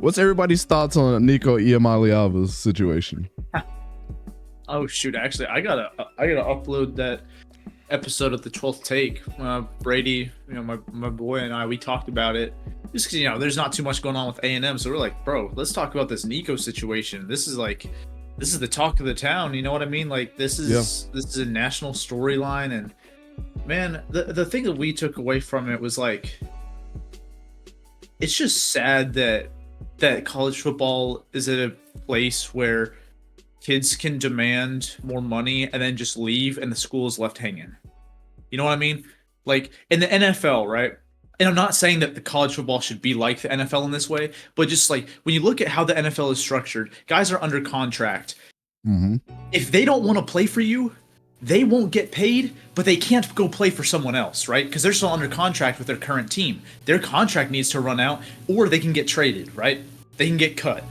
What's everybody's thoughts on Nico Iamaleava's situation? Oh shoot! Actually, I gotta upload that episode of the 12th Take. Brady, my boy and I, we talked about it. Just because there's not too much going on with A&M, so we're like, bro, let's talk about this Nico situation. This is the talk of the town. You know what I mean? Like this is a national storyline, and man, the thing that we took away from it was like, it's just sad that college football is at a place where kids can demand more money and then just leave and the school is left hanging. You know what I mean? Like in the NFL, right? And I'm not saying that the college football should be like the NFL in this way, but just like when you look at how the NFL is structured, guys are under contract. Mm-hmm. If they don't want to play for you, they won't get paid, but they can't go play for someone else, right? Because they're still under contract with their current team. Their contract needs to run out, or they can get traded, right? They can get cut.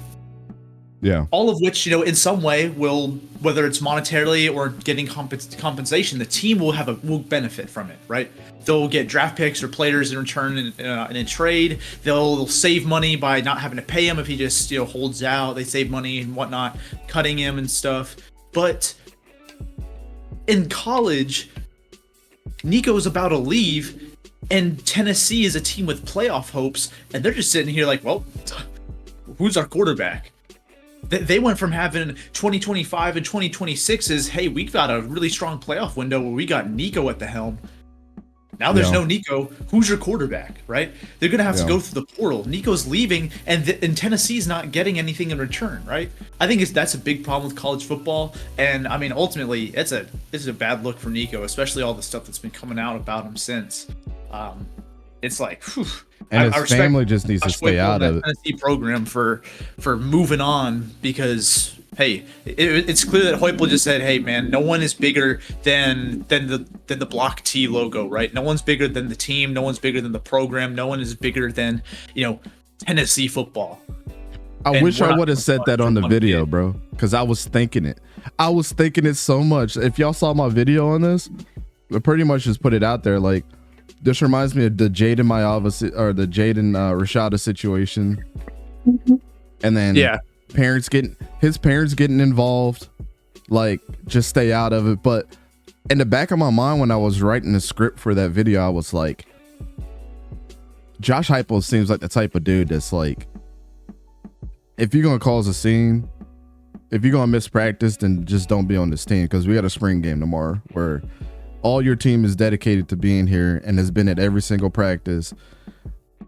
Yeah. All of which, in some way will, whether it's monetarily or getting compensation, the team will benefit from it, right? They'll get draft picks or players in return in a trade. They'll save money by not having to pay him if he just holds out. They save money and whatnot, cutting him and stuff. But in college, Nico's about to leave, and Tennessee is a team with playoff hopes, and they're just sitting here like, well, who's our quarterback? They went from having 2025 and 2026 as, hey, we've got a really strong playoff window where we got Nico at the helm. Now there's no Nico. Who's your quarterback, right? They're going to have to go through the portal. Nico's leaving, and Tennessee's not getting anything in return, right? I think that's a big problem with college football. And, I mean, ultimately, it's a bad look for Nico, especially all the stuff that's been coming out about him since. It's like, whew. And his family just needs to stay out of it. Tennessee program for moving on, because hey, it's clear that Heupel just said, hey man, no one is bigger than the Block T logo, right? No one's bigger than the team, no one's bigger than the program, no one is bigger than Tennessee football. I wish I would have said that on the video, bro, because I was thinking it. I was thinking it so much. If y'all saw my video on this, I pretty much just put it out there. Like, this reminds me of the 𝗕𝙂𝘀𝗶𝗶𝗀𝗀 𝗕𝙂𝘀𝗀𝗀𝗀 situation, and then his parents getting involved. Like, just stay out of it. But in the back of my mind, when I was writing the script for that video, I was like, Josh Heupel seems like the type of dude that's like, if you're gonna cause a scene, if you're gonna miss practice, then just don't be on this team, because we got a spring game tomorrow where all your team is dedicated to being here and has been at every single practice.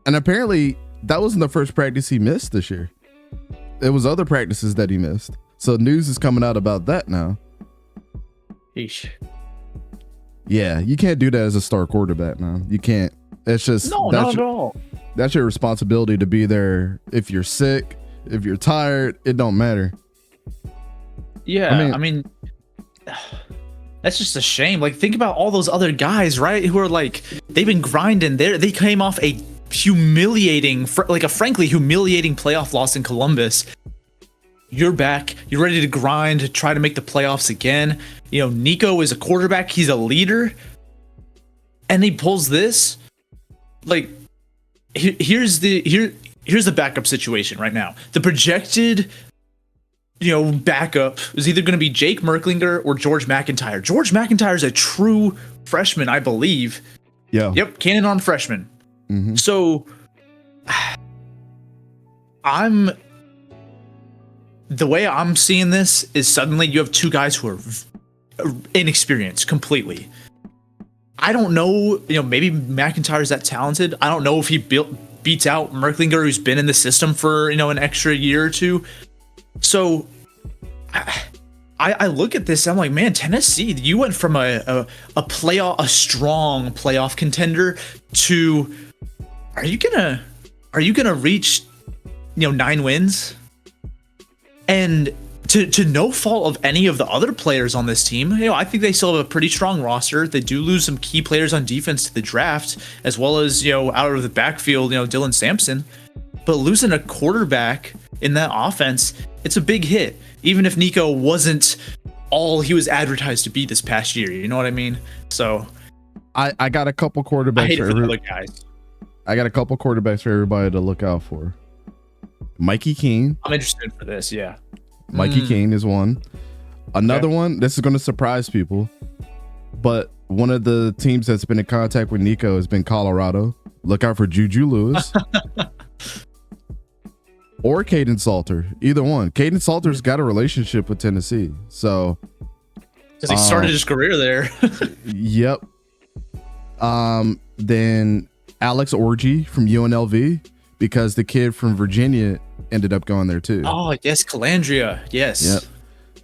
And apparently that wasn't the first practice he missed this year. It was other practices that he missed. So news is coming out about that now. Eesh. Yeah, you can't do that as a star quarterback, man. You can't. It's just not at all. That's your responsibility to be there. If you're sick, if you're tired, it don't matter. Yeah, I mean that's just a shame. Like, think about all those other guys, right? Who are like, they've been grinding there. They came off a frankly humiliating playoff loss in Columbus. You're back. You're ready to grind, try to make the playoffs again. Nico is a quarterback. He's a leader. And he pulls this. Like, here's the backup situation right now. The projected backup is either going to be Jake Merklinger or George McIntyre. George McIntyre is a true freshman, I believe. Yeah. Yep. Canon on freshman. Mm-hmm. So the way I'm seeing this is suddenly you have two guys who are inexperienced completely. I don't know, maybe McIntyre's that talented. I don't know if he beats out Merklinger, who's been in the system for, an extra year or two. So I look at this, I'm like, man, Tennessee, you went from a strong playoff contender to, are you gonna reach 9 wins? And to no fault of any of the other players on this team, I think they still have a pretty strong roster. They do lose some key players on defense to the draft, as well as out of the backfield, Dylan Sampson. But losing a quarterback in that offense, it's a big hit, even if Nico wasn't all he was advertised to be this past year. You know what I mean? So I got a couple quarterbacks for the other guys. I got a couple quarterbacks for everybody to look out for. Mikey Keene. I'm interested for this. Yeah. Mikey Keene is one. Another one, this is going to surprise people, but one of the teams that's been in contact with Nico has been Colorado. Look out for Juju Lewis. Or Caden Salter. Either one. Caden Salter's got a relationship with Tennessee. So because he started his career there. Yep. Then Alex Orji from UNLV, because the kid from Virginia ended up going there too. Oh yes, Calandria. Yes. Yep.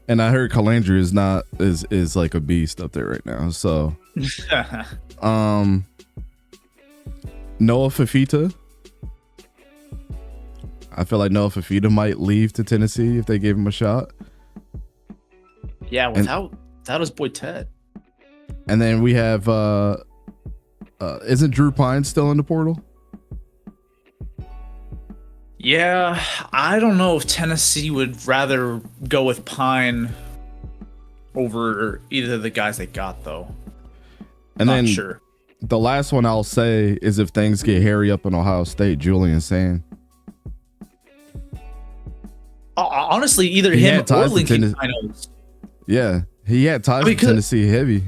And I heard Calandria is like a beast up there right now. So Noah Fifita. I feel like Noah Fifita might leave to Tennessee if they gave him a shot. Yeah, without his boy Ted. And then we have isn't Drew Pine still in the portal? Yeah, I don't know if Tennessee would rather go with Pine over either of the guys they got though. And Not then sure. The last one I'll say is, if things get hairy up in Ohio State, Julian Sand. Honestly, either him or Lincoln Kinos. Yeah, he had ties with Tennessee heavy.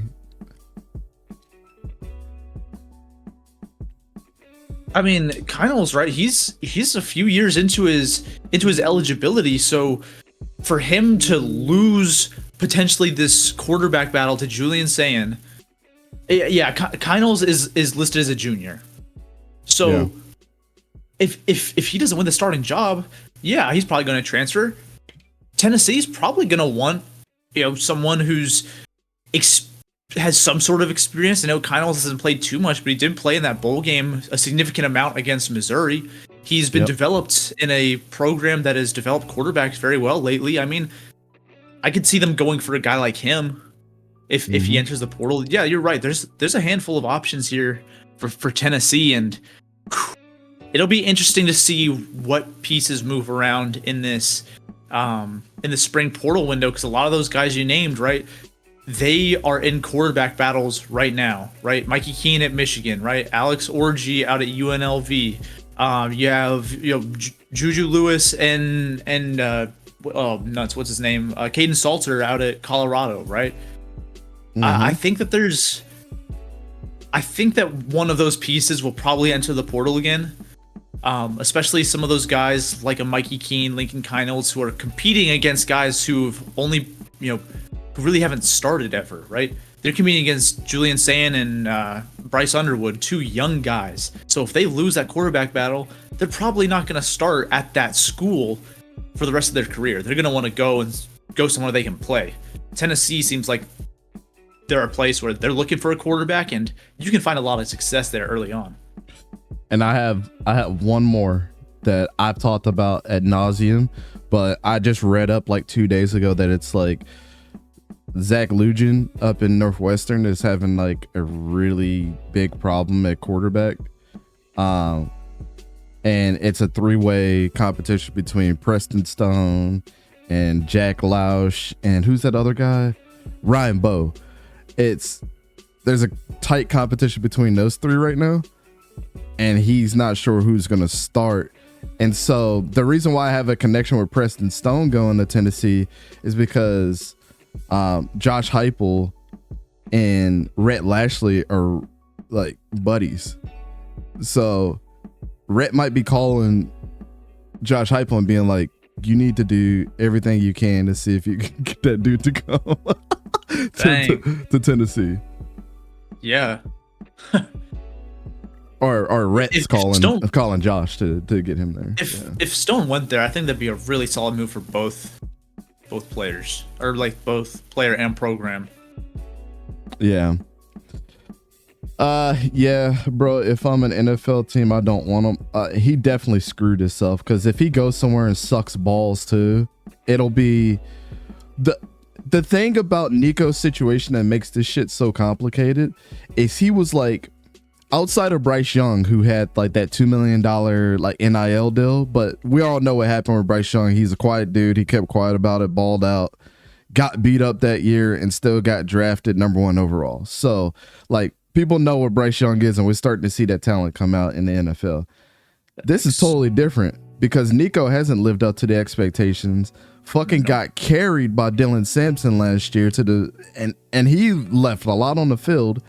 I mean, Kinos, right? He's a few years into his eligibility, so for him to lose potentially this quarterback battle to Julian Sand, yeah, Kinos is listed as a junior. So yeah. If he doesn't win the starting job, yeah, he's probably going to transfer. Tennessee's probably going to want, someone who's has some sort of experience. I know Kinos hasn't played too much, but he did play in that bowl game a significant amount against Missouri. He's been developed in a program that has developed quarterbacks very well lately. I mean, I could see them going for a guy like him if he enters the portal. Yeah, you're right. There's a handful of options here for Tennessee, and it'll be interesting to see what pieces move around in this in the spring portal window, because a lot of those guys you named, right, they are in quarterback battles right now, right? Mikey Keene at Michigan, right? Alex Orji out at UNLV. You have Juju Lewis and what's his name? Caden Salter out at Colorado, right? I think that one of those pieces will probably enter the portal again. Especially some of those guys like a Mikey Keene, Lincoln Kinos, who are competing against guys who've only, who really haven't started ever, right? They're competing against Julian Sand and Bryce Underwood, two young guys. So if they lose that quarterback battle, they're probably not going to start at that school for the rest of their career. They're going to want to go somewhere they can play. Tennessee seems like they're a place where they're looking for a quarterback, and you can find a lot of success there early on. And I have one more that I've talked about ad nauseum, but I just read up like 2 days ago that it's like Zach Lujan up in Northwestern is having like a really big problem at quarterback. And it's a 3-way competition between Preston Stone and Jack Lausch and who's that other guy? Ryan Bowe. There's a tight competition between those three right now, and he's not sure who's going to start. And so the reason why I have a connection with Preston Stone going to Tennessee is because Josh Heupel and Rhett Lashley are like buddies. So Rhett might be calling Josh Heupel and being like, you need to do everything you can to see if you can get that dude to come to Tennessee. Yeah. Or Rhett's calling Josh to get him there. If Stone went there, I think that'd be a really solid move for both players, or like both player and program. Yeah. Yeah, bro. If I'm an NFL team, I don't want him. He definitely screwed himself, because if he goes somewhere and sucks balls too, it'll be the thing about Nico's situation that makes this shit so complicated is he was like, outside of Bryce Young, who had like that $2 million like NIL deal, but we all know what happened with Bryce Young. He's a quiet dude. He kept quiet about it, balled out, got beat up that year, and still got drafted #1 overall. So like, people know what Bryce Young is, and we're starting to see that talent come out in the NFL. This is totally different because Nico hasn't lived up to the expectations. Fucking got carried by Dylan Sampson last year and he left a lot on the field.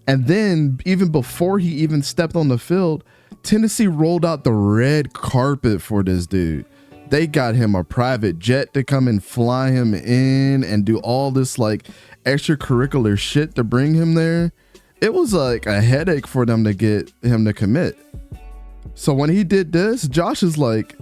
And then even before he even stepped on the field, Tennessee rolled out the red carpet for this dude. They got him a private jet to come and fly him in and do all this like extracurricular shit to bring him there. It was like a headache for them to get him to commit. So when he did this, Josh is like,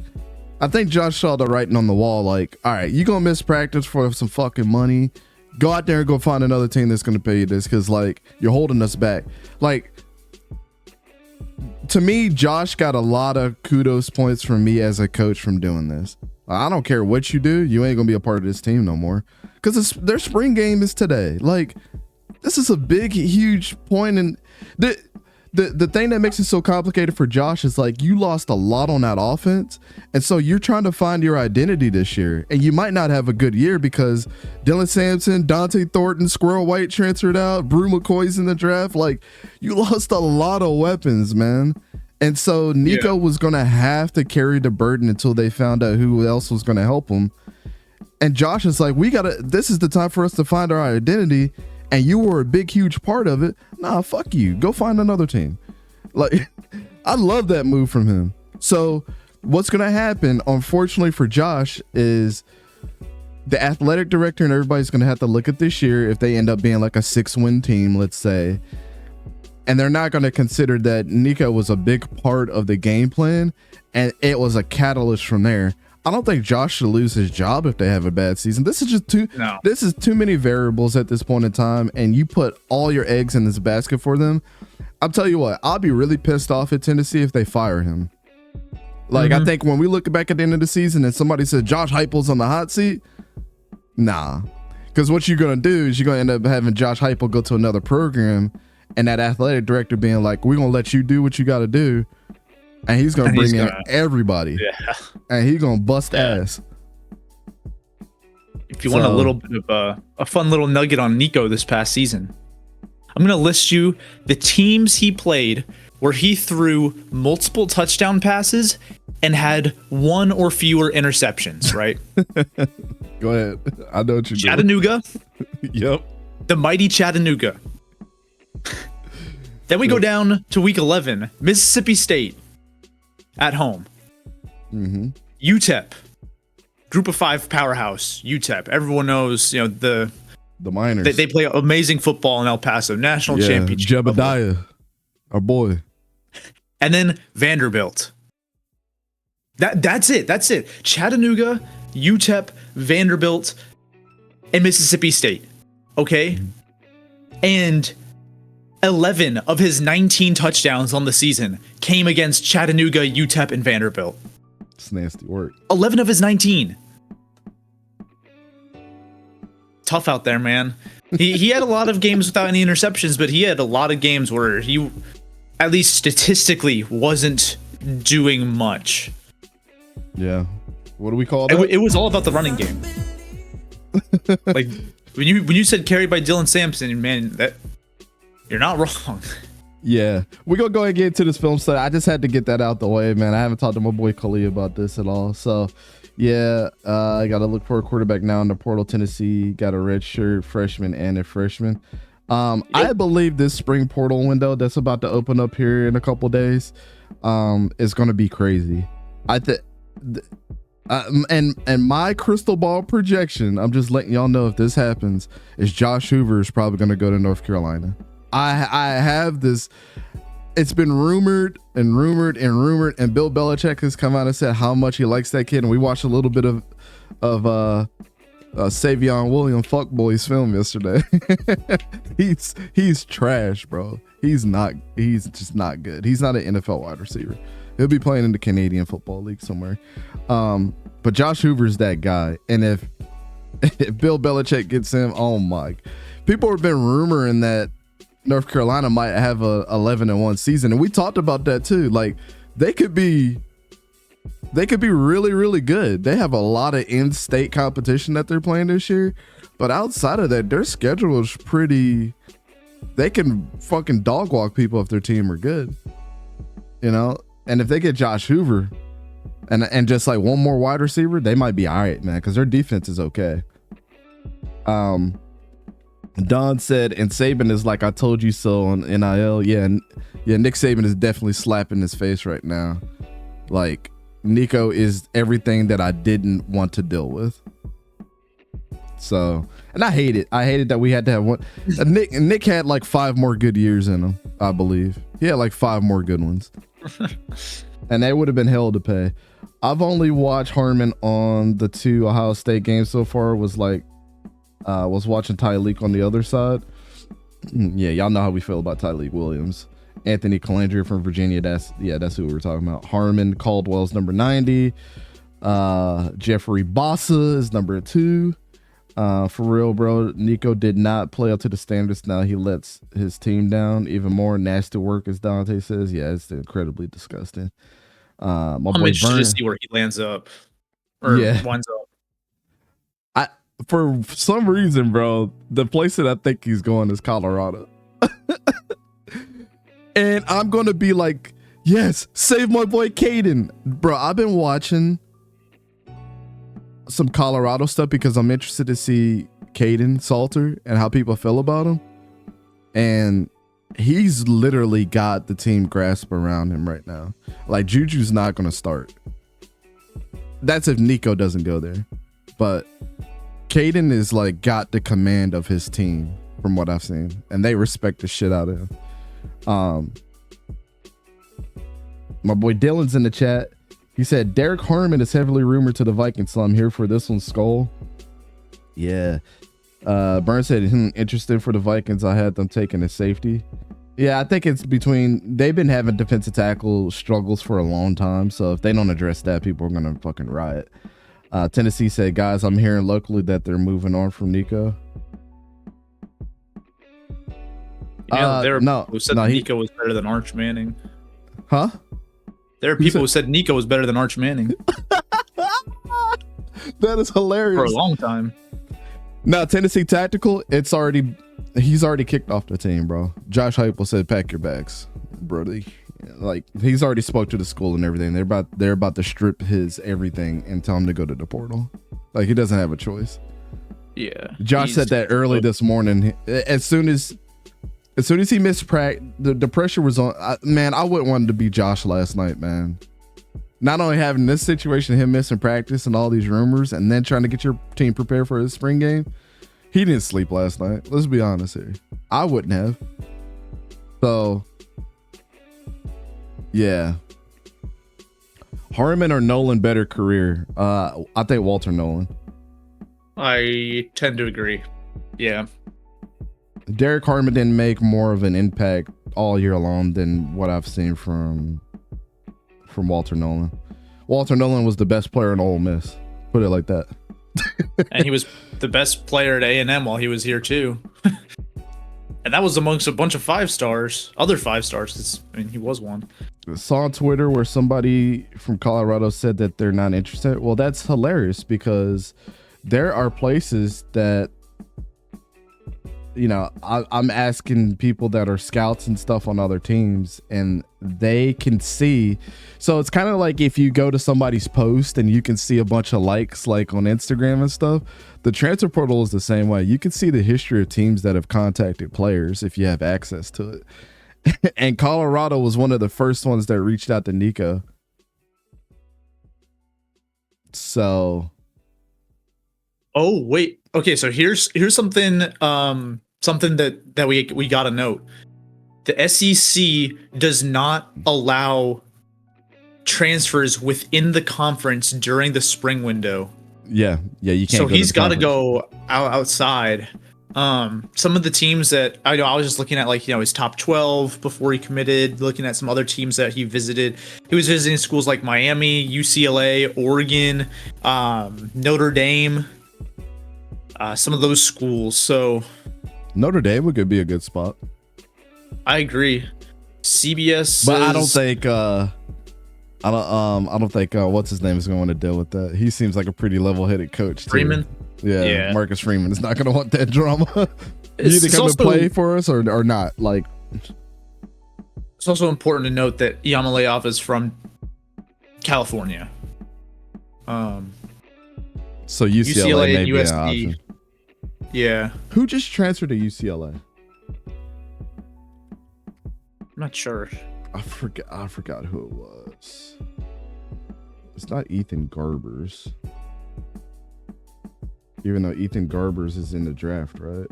I think Josh saw the writing on the wall. Like, all right, you gonna miss practice for some fucking money. Go out there and go find another team that's gonna pay you this, because like you're holding us back. Like, to me, Josh got a lot of kudos points from me as a coach from doing this. I don't care what you do, you ain't gonna be a part of this team no more, because their spring game is today. Like, this is a big, huge point, and the thing that makes it so complicated for Josh is like you lost a lot on that offense, and so you're trying to find your identity this year, and you might not have a good year because Dylan Sampson, Dante Thornton, Squirrel White transferred out, Brew McCoy's in the draft. Like, you lost a lot of weapons, man. And so Nico was gonna have to carry the burden until they found out who else was gonna help him. And Josh is like, this is the time for us to find our identity. And you were a big, huge part of it. Nah, fuck you. Go find another team. Like, I love that move from him. So what's going to happen, unfortunately for Josh, is the athletic director and everybody's going to have to look at this year if they end up being like a 6-win team, let's say. And they're not going to consider that Nico was a big part of the game plan and it was a catalyst from there. I don't think Josh should lose his job if they have a bad season. This is just this is too many variables at this point in time, and you put all your eggs in this basket for them. I'll tell you what, I'll be really pissed off at Tennessee if they fire him. Like, I think when we look back at the end of the season and somebody said Josh Heupel's on the hot seat, nah. Because what you're going to do is you're going to end up having Josh Heupel go to another program and that athletic director being like, we're going to let you do what you got to do. And he's going to bring in everybody. Yeah. And he's going to bust ass. If you want a little bit of a fun little nugget on Nico this past season, I'm going to list you the teams he played where he threw multiple touchdown passes and had one or fewer interceptions, right? Go ahead. I know what you're doing. Chattanooga. Yep. The mighty Chattanooga. Then we go down to week 11, Mississippi State at home. UTEP, Group of 5 powerhouse. UTEP. Everyone knows, you know, the Miners. They play amazing football in El Paso, national championship. Jebediah, our boy. And then Vanderbilt. That's it. Chattanooga, UTEP, Vanderbilt, and Mississippi State. Okay? And 11 of his 19 touchdowns on the season came against Chattanooga, UTEP, and Vanderbilt. It's nasty work. 11 of his 19. Tough out there, man. He had a lot of games without any interceptions, but he had a lot of games where he, at least statistically, wasn't doing much. Yeah. What do we call that? It was all about the running game. Like, when you said carried by Dylan Sampson, man, that you're not wrong. Yeah, we're gonna go ahead and get into this film study. I just had to get that out the way, man. I haven't talked to my boy 𝗂𝘂𝘀𝗀𝗀 about this at all. So yeah, I gotta look for a quarterback now in the portal. Tennessee got a redshirt freshman and a freshman. I believe this spring portal window that's about to open up here in a couple days is gonna be crazy. I think and my crystal ball projection, I'm just letting y'all know if this happens, is Josh Hoover is probably gonna go to North Carolina. I have this. It's been rumored, and Bill Belichick has come out and said how much he likes that kid. And we watched a little bit of Savion William Fuckboy's film yesterday. he's trash, bro. He's just not good. He's not an NFL wide receiver. He'll be playing in the Canadian Football League somewhere. But Josh Hoover's that guy. And if Bill Belichick gets him, oh my, people have been rumoring that North Carolina might have a 11-1 season, and we talked about that too. Like, they could be really, really good. They have a lot of in-state competition that they're playing this year, but outside of that, their schedule is pretty. They can fucking dog walk people if their team are good, you know. And if they get Josh Hoover, and just like one more wide receiver, they might be all right, man, because their defense is okay. Don said, and Saban is like I told you so on NIL. Yeah, Nick Saban is definitely slapping his face right now. Like, Nico is everything that I didn't want to deal with. So, and I hate it. I hated that we had to have one. Nick had like 5 more good years in him, I believe. He had like 5 more good ones. And they would have been hell to pay. I've only watched Harmon on the 2 Ohio State games so far. Was watching 𝗕𝘂𝘀𝗀𝗀𝗀 on the other side. Yeah, y'all know how we feel about 𝗕𝘂𝘀𝗀𝗀𝗀 Williams. Anthony Calandria from Virginia. That's who we were talking about. Harmon Caldwell's number 90. Jeffrey Bossa is number 2. For real, bro. Nico did not play up to the standards. Now he lets his team down even more. Nasty work, as Dante says. Yeah, it's incredibly disgusting. I'm interested to see where he lands up. Winds up. For some reason, bro, the place that I think he's going is Colorado. And I'm going to be like, yes, save my boy Caden. Bro, I've been watching some Colorado stuff because I'm interested to see Caden Salter and how people feel about him. And he's literally got the team grasp around him right now. Like, Juju's not going to start. That's if Nico doesn't go there. But Caden is like got the command of his team from what I've seen, and they respect the shit out of him. My boy Dylan's in the chat. He said Derek Harmon is heavily rumored to the Vikings, so I'm here for this one. Skull. Yeah. Burns said interested for the Vikings. I had them taking a safety. Yeah, I think it's between. They've been having defensive tackle struggles for a long time, so if they don't address that, people are gonna fucking riot. Tennessee said, guys, I'm hearing locally that they're moving on from Nico. Who said Nico was better than Arch Manning. Huh? There are people who said Nico was better than Arch Manning. That is hilarious. For a long time. Now, Tennessee Tactical, he's already kicked off the team, bro. Josh Heupel said, pack your bags, brody. Like, he's already spoke to the school and everything. They're about to strip his everything and tell him to go to the portal. Like, he doesn't have a choice. Yeah. Josh said that early this morning. As soon as he missed practice, the pressure was on. Man, I wouldn't want to be Josh last night, man. Not only having this situation, him missing practice and all these rumors, and then trying to get your team prepared for his spring game. He didn't sleep last night. Let's be honest here. I wouldn't have. So, yeah. Harmon or Nolan better career? I think Walter Nolan. I tend to agree. Yeah. Derek Harmon didn't make more of an impact all year long than what I've seen from Walter Nolan. Walter Nolan was the best player in Ole Miss. Put it like that. And he was the best player at A&M while he was here too. And that was amongst a bunch of 5-stars, other 5-stars. I mean, he was one. I saw on Twitter where somebody from Colorado said that they're not interested. Well, that's hilarious because there are places that, you know, I'm asking people that are scouts and stuff on other teams, and they can see. So it's kind of like if you go to somebody's post and you can see a bunch of likes, like on Instagram and stuff. The transfer portal is the same way. You can see the history of teams that have contacted players if you have access to it. And Colorado was one of the first ones that reached out to Nico. So. Oh wait. Okay. So here's something. Something that we gotta note. The SEC does not allow transfers within the conference during the spring window. Yeah, you can't. So he's got to go outside. Some of the teams that I know, I was just looking at, like, you know, his top 12 before he committed. Looking at some other teams that he visited. He was visiting schools like Miami, UCLA, Oregon, Notre Dame. Some of those schools. So Notre Dame could be a good spot. I agree. CBS, but I don't think what's his name is going to deal with that. He seems like a pretty level-headed coach too. Freeman. Yeah, Marcus Freeman is not going to want that drama. You either come and play for us or not. Like, it's also important to note that Iamaleava is from California. So UCLA may be an option. Yeah. Who just transferred to UCLA? I'm not sure. I forgot who it was. It's not 𝗕𝘂𝘀𝗶𝗲𝗀𝗀𝘀. Even though 𝗕𝘂𝘀𝘀𝗀𝗀𝗀 is in the draft, right?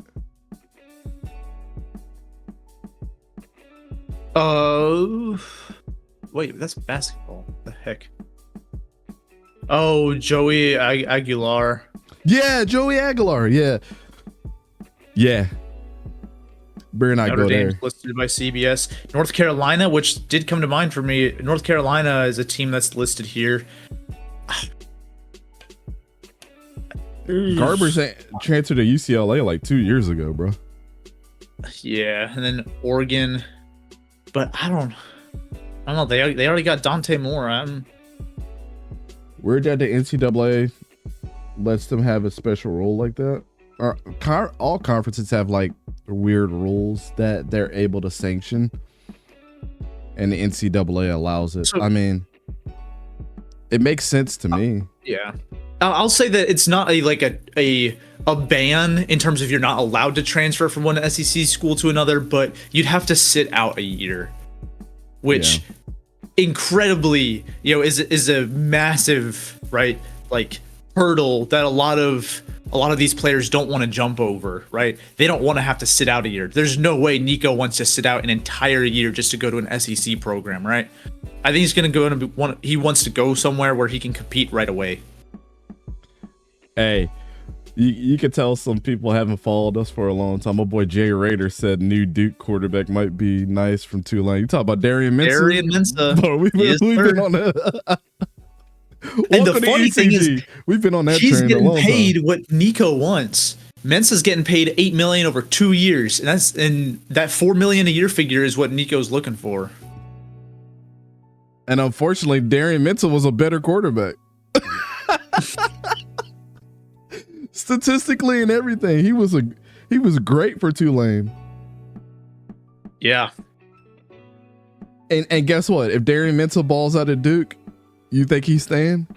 Wait, that's basketball. The heck? Oh, Joey Aguilar. Yeah, Joey Aguilar. Yeah. Yeah. Better not go there. Listed by CBS. North Carolina, which did come to mind for me. North Carolina is a team that's listed here. Garber's transferred to UCLA like 2 years ago, bro. Yeah, and then Oregon, but I don't know. They already got Dante Moore. Weird that the NCAA lets them have a special rule like that. All conferences have like weird rules that they're able to sanction, and the NCAA allows it. So, I mean, it makes sense to me. Yeah, I'll say that it's not a ban in terms of you're not allowed to transfer from one SEC school to another, but you'd have to sit out a year, which incredibly, is a massive, right, like hurdle that a lot of these players don't want to jump over, right? They don't want to have to sit out a year. There's no way Nico wants to sit out an entire year just to go to an SEC program, right? I think he's going to go he wants to go somewhere where he can compete right away. Hey, you could tell some people haven't followed us for a long time. My boy Jay Rader said new Duke quarterback might be nice from Tulane. You talk about Darian Mensah? Darian Mensah. Bro, we've been on that. And the funny thing is, we've been on that he's train getting a long paid time. what Nico wants. Mensah's getting paid $8 million over 2 years, and that $4 million a year figure is what Nico's looking for. And unfortunately, Darian Mensah was a better quarterback. Statistically and everything, he was great for Tulane. Yeah. And guess what? If Darian Mensah balls out of Duke, you think he's staying?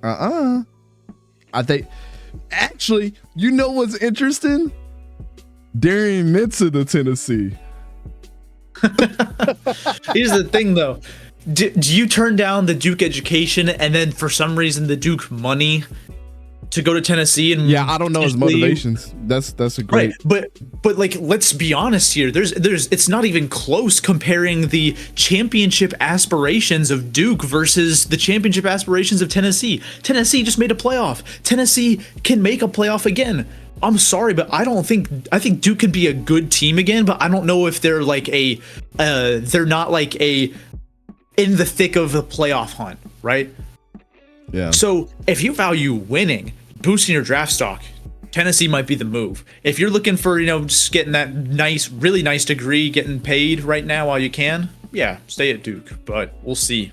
I think, actually, you know what's interesting? Darian Mensah to Tennessee. Here's the thing, though. Do you turn down the Duke education and then for some reason the Duke money to go to Tennessee? And I don't know his motivations. That's a great, right. But like, let's be honest here. There's it's not even close comparing the championship aspirations of Duke versus the championship aspirations of Tennessee. Tennessee just made a playoff. Tennessee can make a playoff again. I'm sorry, but I think Duke could be a good team again, but I don't know if they're like they're not like in the thick of the playoff hunt, right? Yeah. So if you value winning, boosting your draft stock, Tennessee might be the move. If you're looking for, just getting that really nice degree, getting paid right now while you can, stay at Duke, but we'll see.